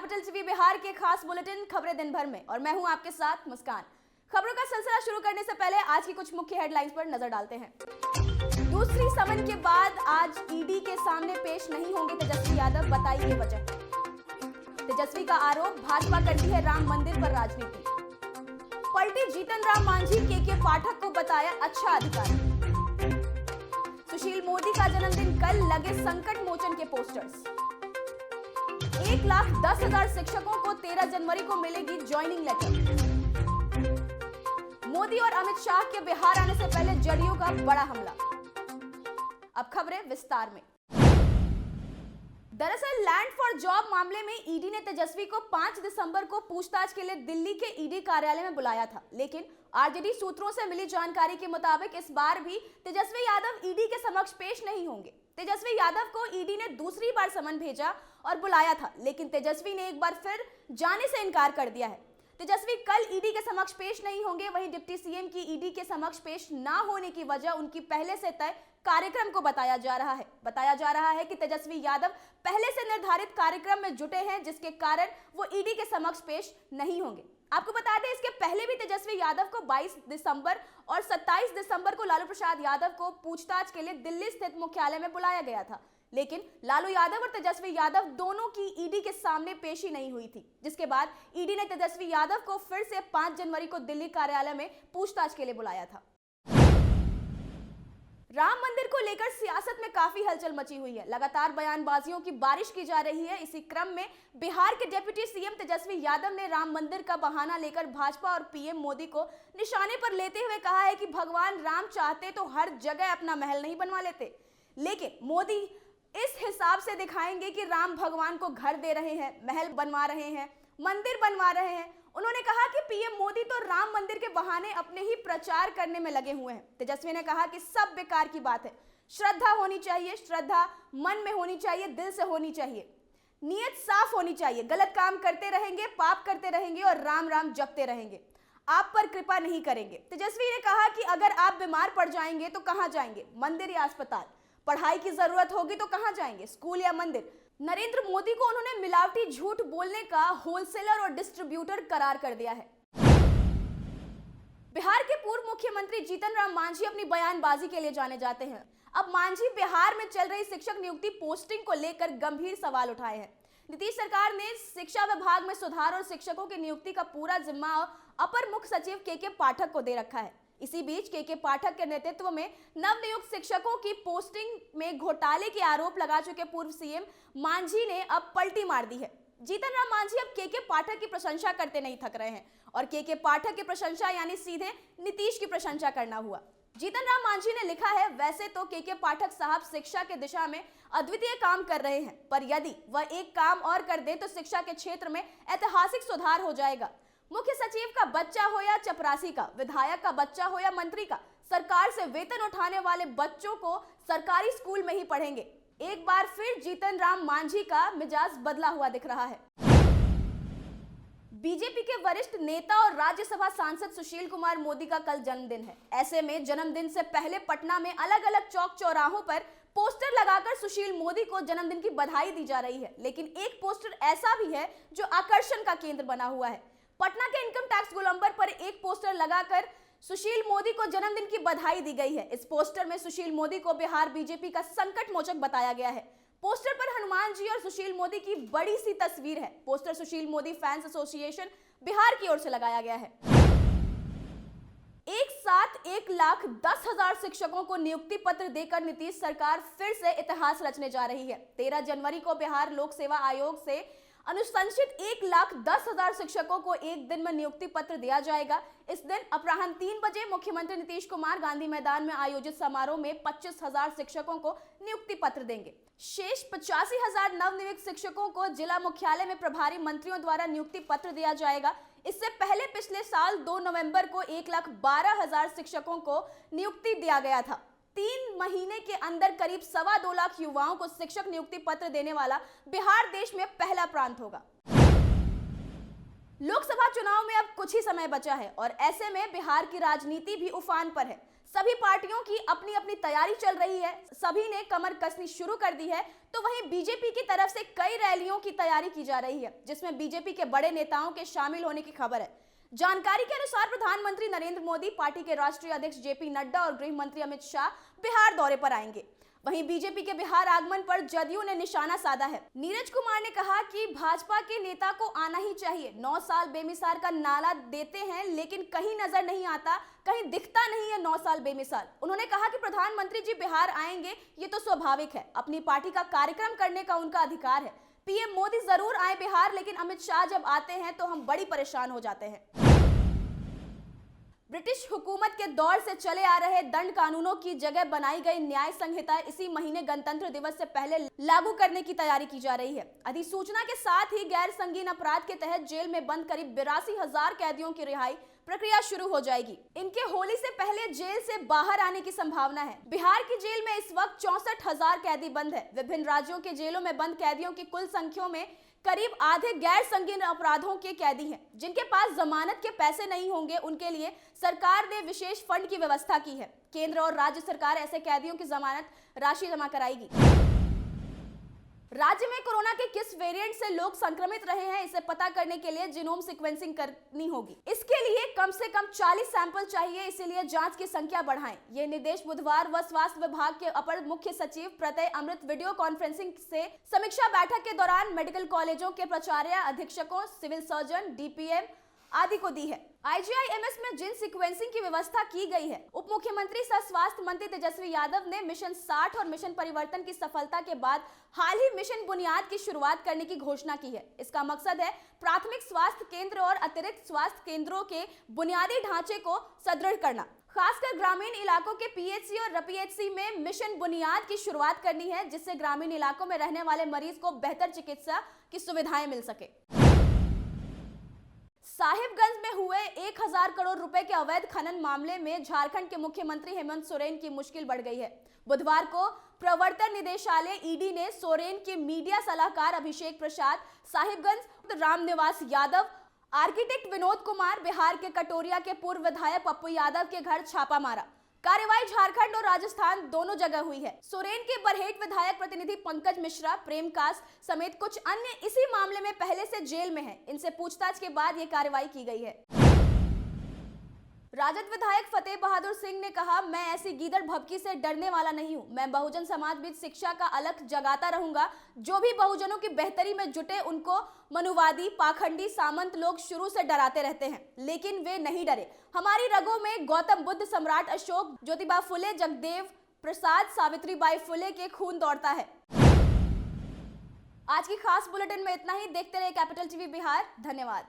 Capital TV Bihar के खास bulletin खबरें दिन भर में, और मैं हूं आपके साथ मुस्कान। खबरों का सिलसिला शुरू करने से पहले आज की कुछ मुख्य हेडलाइंस पर नजर डालते हैं। दूसरी समन के बाद आज ईडी के सामने पेश नहीं होंगे तेजस्वी यादव, बताइए वजह। तेजस्वी का आरोप, भाजपा करती है राम मंदिर पर राजनीति। पलटे जीतन राम मांझी, के पाठक को बताया अच्छा अधिकारी। सुशील मोदी का जन्मदिन कल, लगे संकट मोचन के पोस्टर्स। 1,10,000 शिक्षकों को 13 जनवरी को मिलेगी ज्वाइनिंग लेटर। मोदी और अमित शाह के बिहार आने से पहले जदयू का बड़ा हमला। अब खबरें विस्तार में। दरअसल लैंड फॉर जॉब मामले में ईडी ने तेजस्वी को 5 दिसंबर को पूछताछ के लिए दिल्ली के ईडी कार्यालय में बुलाया था, लेकिन आरजेडी सूत्रों से मिली जानकारी के मुताबिक इस बार भी तेजस्वी यादव ईडी के समक्ष पेश नहीं होंगे। तेजस्वी यादव को ईडी ने दूसरी बार समन भेजा और बुलाया था, लेकिन तेजस्वी ने एक बार फिर जाने से इनकार कर दिया है। तेजस्वी कल ईडी के समक्ष पेश नहीं होंगे। वहीं डिप्टी सीएम की ईडी के समक्ष पेश ना होने की वजह उनकी पहले से तय कार्यक्रम को बताया जा रहा है कि तेजस्वी यादव पहले से निर्धारित कार्यक्रम में जुटे हैं, जिसके कारण वो ईडी के समक्ष पेश नहीं होंगे। आपको बता दें, इसके पहले भी तेजस्वी यादव को 22 दिसंबर और 27 दिसंबर को लालू प्रसाद यादव को पूछताछ के लिए दिल्ली स्थित मुख्यालय में बुलाया गया था, लेकिन लालू यादव और तेजस्वी यादव दोनों की ईडी के सामने पेशी नहीं हुई थी, जिसके बाद ईडी ने तेजस्वी यादव को फिर से 5 जनवरी को दिल्ली कार्यालय में पूछताछ के लिए बुलाया था। राम मंदिर को लेकर सियासत में काफी हलचल मची हुई है। लगातार बयानबाजियों की बारिश की जा रही है। इसी क्रम में बिहार के डिप्टी सीएम तेजस्वी यादव ने राम मंदिर का बहाना लेकर भाजपा और पीएम मोदी को निशाने पर लेते हुए कहा है कि भगवान राम चाहते तो हर जगह अपना महल नहीं बनवा लेते, लेकिन मोदी इस हिसाब से दिखाएंगे कि राम भगवान को घर दे रहे हैं, महल बनवा रहे हैं, मंदिर बनवा रहे हैं। उन्होंने कहा कि पीएम मोदी तो राम मंदिर के बहाने अपने ही प्रचार करने में लगे हुए हैं। तेजस्वी ने कहा कि सब बेकार की बात है, श्रद्धा होनी चाहिए, श्रद्धा मन में होनी चाहिए, दिल से होनी चाहिए, नीयत साफ होनी चाहिए। गलत काम करते रहेंगे, पाप करते रहेंगे और राम राम जपते रहेंगे, आप पर कृपा नहीं करेंगे। तेजस्वी ने कहा कि अगर आप बीमार पड़ जाएंगे तो कहां जाएंगे, मंदिर या अस्पताल? पढ़ाई की जरूरत होगी तो कहां जाएंगे, स्कूल या मंदिर? नरेंद्र मोदी को उन्होंने मिलावटी झूठ बोलने का होलसेलर और डिस्ट्रीब्यूटर करार कर दिया है। बिहार के पूर्व मुख्यमंत्री जीतन राम मांझी अपनी बयानबाजी के लिए जाने जाते हैं। अब मांझी बिहार में चल रही शिक्षक नियुक्ति पोस्टिंग को लेकर गंभीर सवाल उठाए हैं। नीतीश सरकार ने शिक्षा विभाग में सुधार और शिक्षकों की नियुक्ति का पूरा जिम्मा अपर मुख्य सचिव के पाठक को दे रखा है। इसी बीच के पाठक के नेतृत्व में नवनियुक्त शिक्षकों की पोस्टिंग में घोटाले के आरोप लगा चुके पूर्व सीएम मांझी ने अब पलटी मार दी है। जीतन राम मांझी अब के पाठक की प्रशंसा करते नहीं थक रहे हैं, और के पाठक की प्रशंसा यानी सीधे नीतीश की प्रशंसा करना हुआ। जीतन राम मांझी ने लिखा है, वैसे तो के पाठक साहब शिक्षा के दिशा में अद्वितीय काम कर रहे हैं, पर यदि वह एक काम और कर दे तो शिक्षा के क्षेत्र में ऐतिहासिक सुधार हो जाएगा। मुख्य सचिव का बच्चा हो या चपरासी का, विधायक का बच्चा हो या मंत्री का, सरकार से वेतन उठाने वाले बच्चों को सरकारी स्कूल में ही पढ़ेंगे। एक बार फिर जीतन राम मांझी का मिजाज बदला हुआ दिख रहा है। बीजेपी के वरिष्ठ नेता और राज्यसभा सांसद सुशील कुमार मोदी का कल जन्मदिन है। ऐसे में जन्मदिन से पहले पटना में अलग अलग चौक चौराहों पर पोस्टर लगाकर सुशील मोदी को जन्मदिन की बधाई दी जा रही है, लेकिन एक पोस्टर ऐसा भी है जो आकर्षण का केंद्र बना हुआ है। पटना के इनकम टैक्स गोलंबर पर एक पोस्टर लगाकर सुशील मोदी को जन्मदिन की बधाई दी गई है। इस पोस्टर में सुशील मोदी को बिहार बीजेपी का संकट मोचक बताया गया है। पोस्टर पर हनुमान जी और सुशील मोदी की बड़ी सी तस्वीर है। Poster Sushil Modi fans association Bihar की ओर से लगाया गया है। एक साथ 1,10,000 शिक्षकों को नियुक्ति पत्र देकर नीतीश सरकार फिर से इतिहास रचने जा रही है। 13 जनवरी को बिहार लोक सेवा आयोग से अनुशंसित 1,10,000 शिक्षकों को एक दिन में नियुक्ति पत्र दिया जाएगा। इस दिन अपराह्न 3 बजे मुख्यमंत्री नीतीश कुमार गांधी मैदान में आयोजित समारोह में 25,000 शिक्षकों को नियुक्ति पत्र देंगे। शेष 85,000 नवनियुक्त शिक्षकों को जिला मुख्यालय में प्रभारी मंत्रियों द्वारा नियुक्ति पत्र दिया जाएगा। इससे पहले पिछले साल 2 नवंबर को 1,12,000 शिक्षकों को नियुक्ति दिया गया था। 3 महीने के अंदर करीब 2.25 लाख युवाओं को शिक्षक नियुक्ति पत्र देने वाला बिहार देश में पहला प्रांत होगा। लोकसभा चुनाव में अब कुछ ही समय बचा है और ऐसे में बिहार की राजनीति भी उफान पर है। सभी पार्टियों की अपनी अपनी तैयारी चल रही है, सभी ने कमर कसनी शुरू कर दी है। तो वहीं बीजेपी की तरफ से कई रैलियों की तैयारी की जा रही है, जिसमें बीजेपी के बड़े नेताओं के शामिल होने की खबर है। जानकारी के अनुसार प्रधानमंत्री नरेंद्र मोदी, पार्टी के राष्ट्रीय अध्यक्ष जेपी नड्डा और गृह मंत्री अमित शाह बिहार दौरे पर आएंगे। वहीं बीजेपी के बिहार आगमन पर जदयू ने निशाना साधा है। नीरज कुमार ने कहा कि भाजपा के नेता को आना ही चाहिए। 9 साल बेमिसाल का नारा देते हैं लेकिन कहीं नजर नहीं आता, कहीं दिखता नहीं है 9 साल बेमिसाल। उन्होंने कहा कि प्रधानमंत्री जी बिहार आएंगे, ये तो स्वाभाविक है, अपनी पार्टी का कार्यक्रम करने का उनका अधिकार है। पीएम मोदी जरूर आए बिहार, लेकिन अमित शाह जब आते हैं तो हम बड़ी परेशान हो जाते हैं। ब्रिटिश हुकूमत के दौर से चले आ रहे दंड कानूनों की जगह बनाई गई न्याय संहिता इसी महीने गणतंत्र दिवस से पहले लागू करने की तैयारी की जा रही है। अधिसूचना के साथ ही गैर संगीन अपराध के तहत जेल में बंद करीब 82,000 कैदियों की रिहाई प्रक्रिया शुरू हो जाएगी। इनके होली से पहले जेल से बाहर आने की संभावना है। बिहार की जेल में इस वक्त 64,000 कैदी बंद है। विभिन्न राज्यों के जेलों में बंद कैदियों की कुल संख्या में करीब आधे गैर संगीन अपराधों के कैदी हैं। जिनके पास जमानत के पैसे नहीं होंगे, उनके लिए सरकार ने विशेष फंड की व्यवस्था की है। केंद्र और राज्य सरकार ऐसे कैदियों की जमानत राशि जमा कराएगी। राज्य में कोरोना के किस वेरिएंट से लोग संक्रमित रहे हैं, इसे पता करने के लिए जीनोम सीक्वेंसिंग करनी होगी। इसके लिए कम से कम 40 सैंपल चाहिए, इसीलिए जांच की संख्या बढ़ाएं। ये निर्देश बुधवार व स्वास्थ्य विभाग के अपर मुख्य सचिव प्रत्यय अमृत वीडियो कॉन्फ्रेंसिंग से समीक्षा बैठक के दौरान मेडिकल कॉलेजों के प्राचार्य, अधीक्षकों, सिविल सर्जन, डीपीएम आदि को दी है। IGIMS में जिन सीक्वेंसिंग की व्यवस्था की गई है, उप मुख्यमंत्री सह स्वास्थ्य मंत्री तेजस्वी यादव ने मिशन 60 और मिशन परिवर्तन की सफलता के बाद हाल ही मिशन बुनियाद की शुरुआत करने की घोषणा की है। इसका मकसद है प्राथमिक स्वास्थ्य केंद्र और अतिरिक्त स्वास्थ्य केंद्रों के बुनियादी ढांचे को सुदृढ़ करना। खासकर ग्रामीण इलाकों के PHC और RPHC में मिशन बुनियाद की शुरुआत करनी है, जिससे ग्रामीण इलाकों में रहने वाले मरीज को बेहतर चिकित्सा की सुविधाएं मिल सके। साहिबगंज में हुए 1000 करोड़ रुपए के अवैध खनन मामले में झारखंड के मुख्यमंत्री हेमंत सोरेन की मुश्किल बढ़ गई है। बुधवार को प्रवर्तन निदेशालय ED ने सोरेन के मीडिया सलाहकार अभिषेक प्रसाद, साहिबगंज रामनिवास यादव, आर्किटेक्ट विनोद कुमार, बिहार के कटोरिया के पूर्व विधायक पप्पू यादव के घर छापा मारा। कार्रवाई झारखंड और राजस्थान दोनों जगह हुई है। सोरेन के बरहेट विधायक प्रतिनिधि पंकज मिश्रा, प्रेमकास समेत कुछ अन्य इसी मामले में पहले से जेल में हैं। इनसे पूछताछ के बाद ये कार्रवाई की गई है। राजद विधायक फतेह बहादुर सिंह ने कहा, मैं ऐसी गीदड़ भभकी से डरने वाला नहीं हूं। मैं बहुजन समाज बीच शिक्षा का अलख जगाता रहूंगा। जो भी बहुजनों की बेहतरी में जुटे उनको मनुवादी, पाखंडी, सामंत लोग शुरू से डराते रहते हैं, लेकिन वे नहीं डरे। हमारी रगों में गौतम बुद्ध, सम्राट अशोक, ज्योतिबा फुले, जगदेव प्रसाद, सावित्रीबाई फुले के खून दौड़ता है। आज की खास बुलेटिन में इतना ही। देखते रहे कैपिटल टीवी बिहार। धन्यवाद।